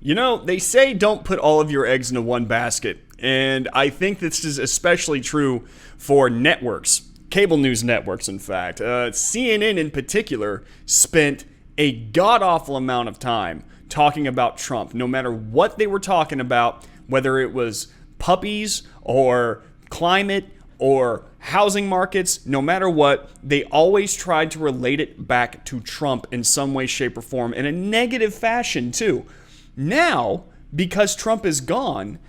You know, they say don't put all of your eggs into one basket, and I think this is especially true for networks, cable news networks, in fact. CNN in particular spent a god-awful amount of time talking about Trump, no matter what they were talking about, whether it was puppies or climate or housing markets, no matter what, they always tried to relate it back to Trump in some way, shape, or form, in a negative fashion, too. Now, because Trump is gone,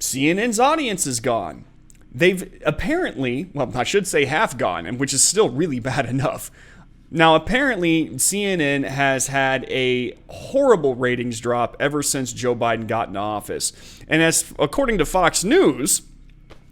CNN's audience is gone. They've apparently, well, I should say half gone, and which is still really bad enough. Now, apparently, CNN has had a horrible ratings drop ever since Joe Biden got into office. And according to Fox News,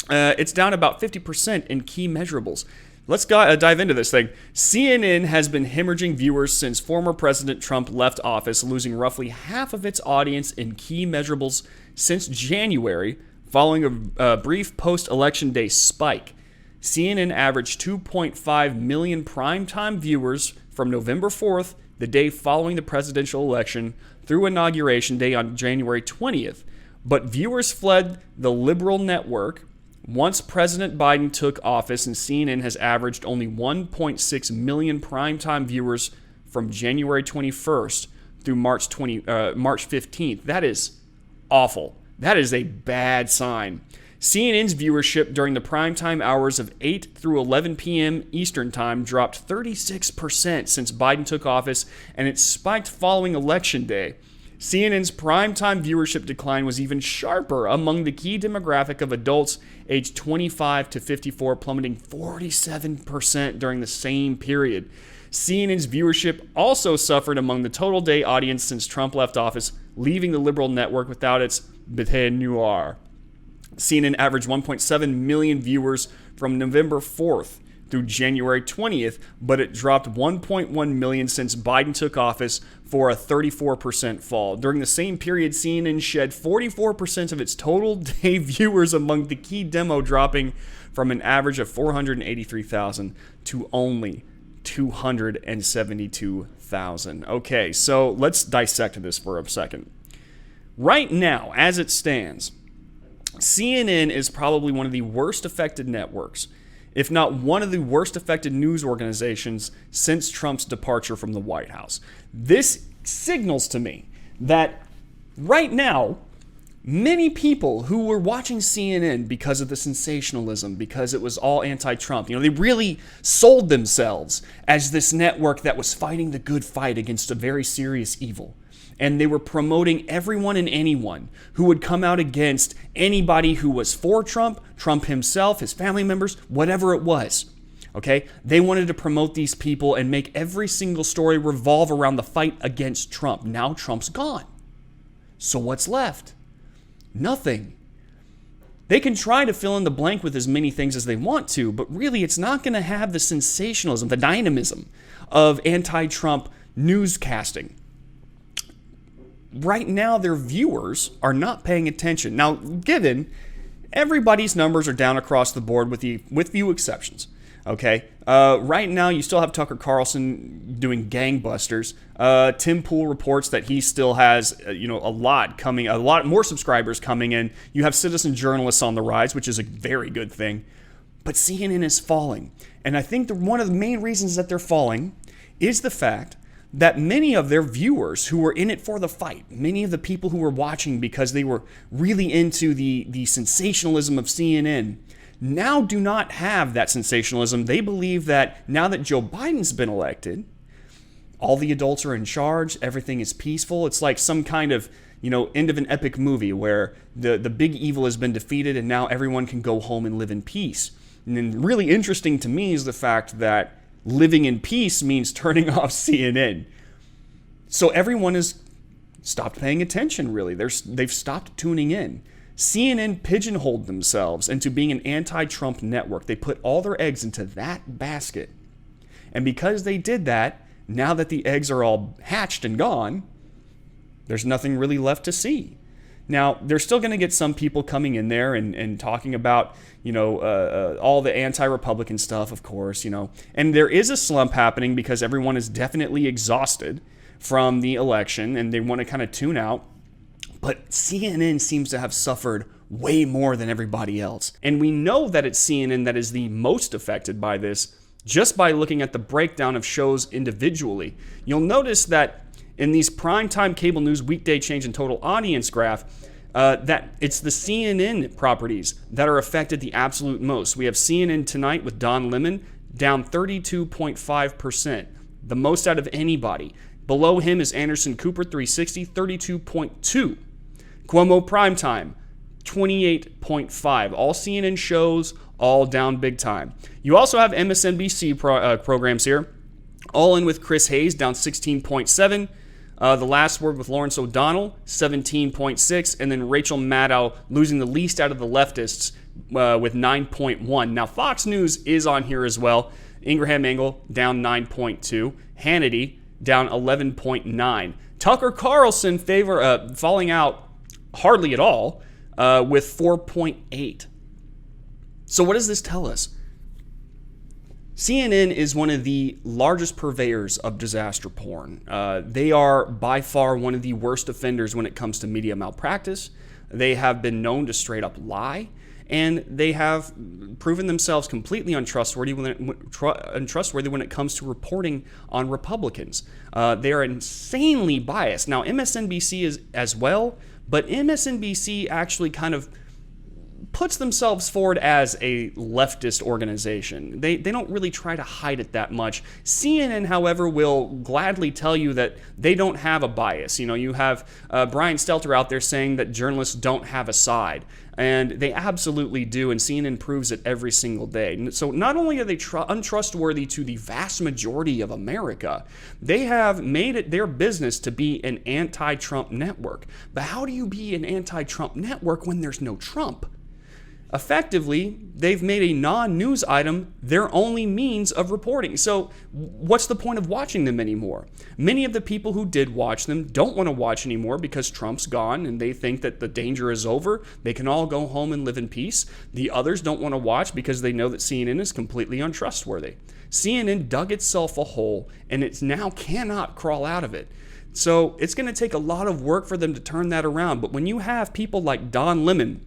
it's down about 50% in key measurables. Let's dive into this thing. CNN has been hemorrhaging viewers since former President Trump left office, losing roughly half of its audience in key measurables since January, following a brief post-election day spike. CNN averaged 2.5 million primetime viewers from November 4th, the day following the presidential election, through Inauguration Day on January 20th. But viewers fled the liberal network once President Biden took office, and CNN has averaged only 1.6 million primetime viewers from January 21st through March 15th. That is awful. That is a bad sign. CNN's viewership during the primetime hours of 8 through 11 p.m. Eastern Time dropped 36% since Biden took office, and it spiked following Election Day. CNN's primetime viewership decline was even sharper among the key demographic of adults aged 25 to 54, plummeting 47% during the same period. CNN's viewership also suffered among the total day audience since Trump left office, leaving the liberal network without its bête noire. CNN averaged 1.7 million viewers from November 4th through January 20th, but it dropped 1.1 million since Biden took office, for a 34% fall. During the same period, CNN shed 44% of its total day viewers, among the key demo dropping from an average of 483,000 to only 272,000. Okay, so let's dissect this for a second. Right now, as it stands, CNN is probably one of the worst affected networks, if not one of the worst affected news organizations since Trump's departure from the White House. This signals to me that right now, many people who were watching CNN because of the sensationalism, because it was all anti-Trump, they really sold themselves as this network that was fighting the good fight against a very serious evil. And they were promoting everyone and anyone who would come out against anybody who was for Trump, Trump himself, his family members, whatever it was. Okay? They wanted to promote these people and make every single story revolve around the fight against Trump. Now Trump's gone. So what's left? Nothing. They can try to fill in the blank with as many things as they want to, but really it's not going to have the sensationalism, the dynamism of anti-Trump newscasting. Right now, their viewers are not paying attention. Now, given everybody's numbers are down across the board with few exceptions, okay? Right now, you still have Tucker Carlson doing gangbusters. Tim Pool reports that he still has, a lot more subscribers coming in. You have citizen journalists on the rise, which is a very good thing. But CNN is falling. And I think one of the main reasons that they're falling is the fact that many of their viewers who were in it for the fight, many of the people who were watching because they were really into the sensationalism of CNN, now do not have that sensationalism. They believe that now that Joe Biden's been elected, all the adults are in charge, everything is peaceful. It's like some kind of, end of an epic movie where the big evil has been defeated and now everyone can go home and live in peace. And then really interesting to me is the fact that living in peace means turning off CNN. So everyone has stopped paying attention, really. They've stopped tuning in. CNN pigeonholed themselves into being an anti-Trump network. They put all their eggs into that basket. And because they did that, now that the eggs are all hatched and gone, there's nothing really left to see. Now, they're still going to get some people coming in there and talking about, all the anti-Republican stuff, of course, And there is a slump happening because everyone is definitely exhausted from the election and they want to kind of tune out. But CNN seems to have suffered way more than everybody else. And we know that it's CNN that is the most affected by this just by looking at the breakdown of shows individually. You'll notice that in these primetime cable news weekday change in total audience graph, that it's the CNN properties that are affected the absolute most. We have CNN Tonight with Don Lemon down 32.5%, the most out of anybody. Below him is Anderson Cooper 360, 32.2. Cuomo Primetime, 28.5. All CNN shows, all down big time. You also have MSNBC programs here. All In with Chris Hayes, down 16.7. The Last Word with Lawrence O'Donnell, 17.6. And then Rachel Maddow losing the least out of the leftists with 9.1. Now, Fox News is on here as well. Ingraham Angle, down 9.2. Hannity, down 11.9. Tucker Carlson falling out hardly at all with 4.8. So what does this tell us? CNN is one of the largest purveyors of disaster porn. They are by far one of the worst offenders when it comes to media malpractice. They have been known to straight up lie, and they have proven themselves completely untrustworthy when it comes to reporting on Republicans. They are insanely biased. Now, MSNBC is as well, but MSNBC actually kind of puts themselves forward as a leftist organization. They don't really try to hide it that much. CNN, however, will gladly tell you that they don't have a bias. You know, you have Brian Stelter out there saying that journalists don't have a side. And they absolutely do, and CNN proves it every single day. So not only are they untrustworthy to the vast majority of America, they have made it their business to be an anti-Trump network. But how do you be an anti-Trump network when there's no Trump? Effectively, they've made a non-news item their only means of reporting. So what's the point of watching them anymore? Many of the people who did watch them don't want to watch anymore because Trump's gone and they think that the danger is over. They can all go home and live in peace. The others don't want to watch because they know that CNN is completely untrustworthy. CNN dug itself a hole and it now cannot crawl out of it. So it's going to take a lot of work for them to turn that around. But when you have people like Don Lemon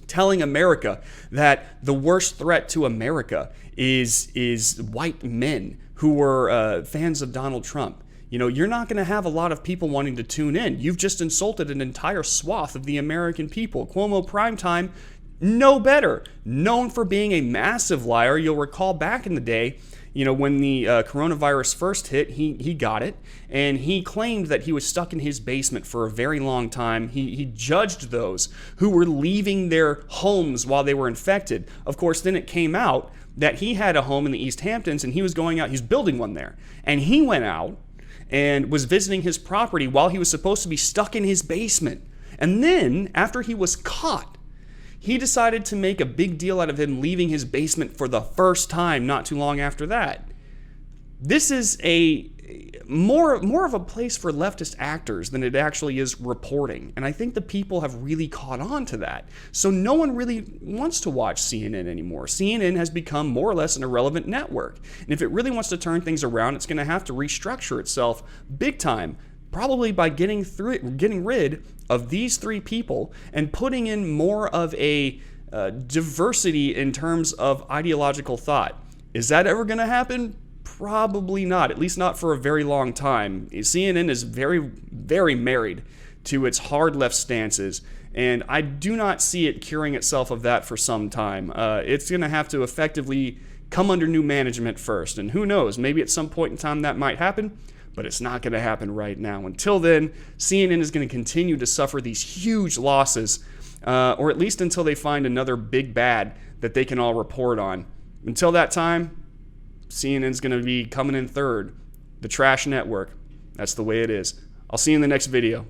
telling America that the worst threat to America is white men who were fans of Donald Trump, you know, you're not going to have a lot of people wanting to tune in. You've just insulted an entire swath of the American people. Cuomo Primetime, no better. Known for being a massive liar. You'll recall back in the day, you know, when the coronavirus first hit, he got it, and he claimed that he was stuck in his basement for a very long time. He judged those who were leaving their homes while they were infected. Of course, then it came out that he had a home in the East Hamptons, and he was going out, he's building one there, and he went out and was visiting his property while he was supposed to be stuck in his basement. And then, after he was caught, he decided to make a big deal out of him leaving his basement for the first time not too long after that. This is a more of a place for leftist actors than it actually is reporting. And I think the people have really caught on to that. So no one really wants to watch CNN anymore. CNN has become more or less an irrelevant network. And if it really wants to turn things around, it's going to have to restructure itself big time. Probably by getting rid of these three people and putting in more of a diversity in terms of ideological thought. Is that ever going to happen? Probably not, at least not for a very long time. CNN is very, very married to its hard left stances, and I do not see it curing itself of that for some time. It's going to have to effectively come under new management first, and who knows, maybe at some point in time that might happen. But it's not going to happen right now. Until then, CNN is going to continue to suffer these huge losses, or at least until they find another big bad that they can all report on. Until that time, CNN is going to be coming in third. The trash network. That's the way it is. I'll see you in the next video.